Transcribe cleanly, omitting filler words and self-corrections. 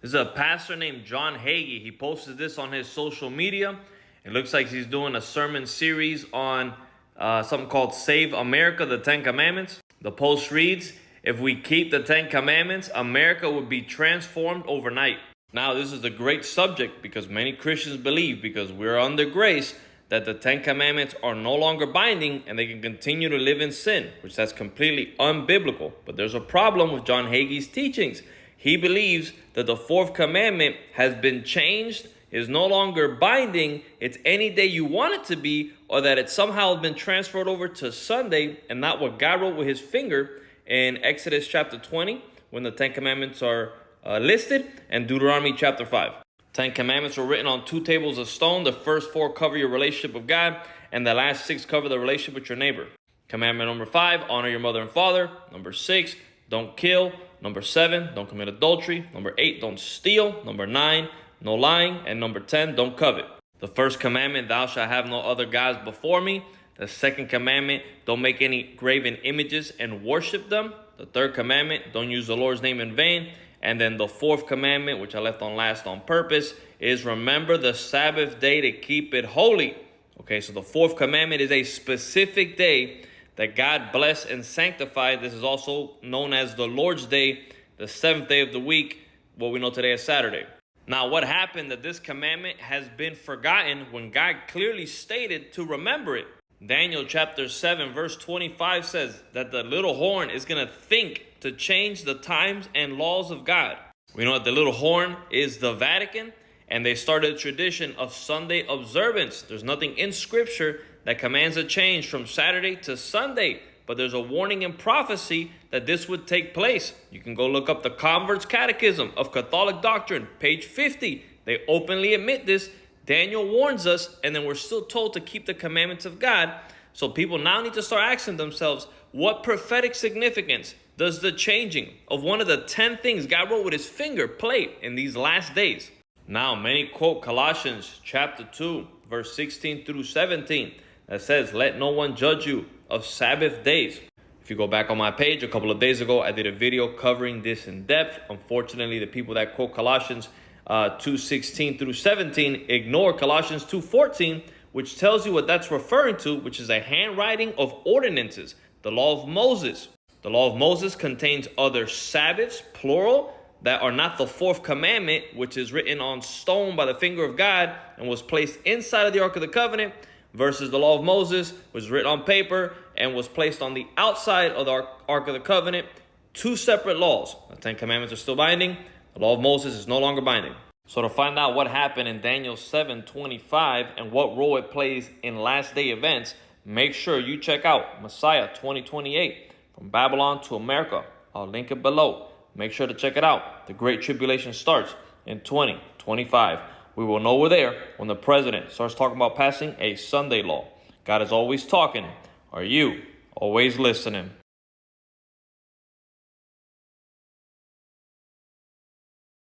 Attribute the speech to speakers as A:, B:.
A: There's a pastor named John Hagee. He posted this on his social media. It looks like he's doing a sermon series on something called Save America, the Ten Commandments. The post reads, "If we keep the Ten Commandments, America would be transformed overnight." Now, this is a great subject because many Christians believe, because we're under grace, that the Ten Commandments are no longer binding and they can continue to live in sin, which that's completely unbiblical. But there's a problem with John Hagee's teachings. He believes that the fourth commandment has been changed, is no longer binding, it's any day you want it to be, or that it somehow has been transferred over to Sunday and not what God wrote with his finger in Exodus chapter 20, when the Ten Commandments are listed, and Deuteronomy chapter 5. Ten Commandments were written on 2 tables of stone. The first 4 cover your relationship with God, and the last 6 cover the relationship with your neighbor. Commandment number 5, honor your mother and father. Number 6, don't kill. Number 7, don't commit adultery. Number 8, don't steal. Number 9, no lying. And number 10, don't covet. The first commandment, thou shalt have no other gods before me. The second commandment, don't make any graven images and worship them. The third commandment, don't use the Lord's name in vain. And then the fourth commandment, which I left on last on purpose, is remember the Sabbath day to keep it holy. Okay, so the fourth commandment is a specific day that God blessed and sanctified. This is also known as the Lord's Day, the 7th day of the week, what we know today as Saturday. Now, what happened that this commandment has been forgotten when God clearly stated to remember it? Daniel chapter 7 verse 25 says that the little horn is going to think to change the times and laws of God. We know that the little horn is the Vatican, and they started a tradition of Sunday observance. There's nothing in Scripture that commands a change from Saturday to Sunday, but there's a warning in prophecy that this would take place. You can go look up the Convert's Catechism of Catholic Doctrine, page 50. They openly admit this. Daniel warns us, and then we're still told to keep the commandments of God. So people now need to start asking themselves, what prophetic significance does the changing of one of the 10 things God wrote with his finger play in these last days? Now, many quote Colossians chapter 2, verse 16 through 17, that says, let no one judge you of Sabbath days. If you go back on my page, a couple of days ago, I did a video covering this in depth. Unfortunately, the people that quote Colossians 2:16 through 17 ignore Colossians 2:14, which tells you what that's referring to, which is a handwriting of ordinances, the law of Moses. The law of Moses contains other Sabbaths, plural, that are not the fourth commandment, which is written on stone by the finger of God and was placed inside of the Ark of the Covenant, versus the law of Moses was written on paper and was placed on the outside of the Ark of the Covenant. 2 separate laws. The 10 commandments are still binding. The law of Moses is no longer binding. So to find out what happened in Daniel 7:25 and what role it plays in last day events, make sure you check out Messiah 2028, From Babylon to America. I'll link it below. Make sure to check it out. The Great Tribulation starts in 2025. We will know we're there when the president starts talking about passing a Sunday law. God is always talking. Are you always listening?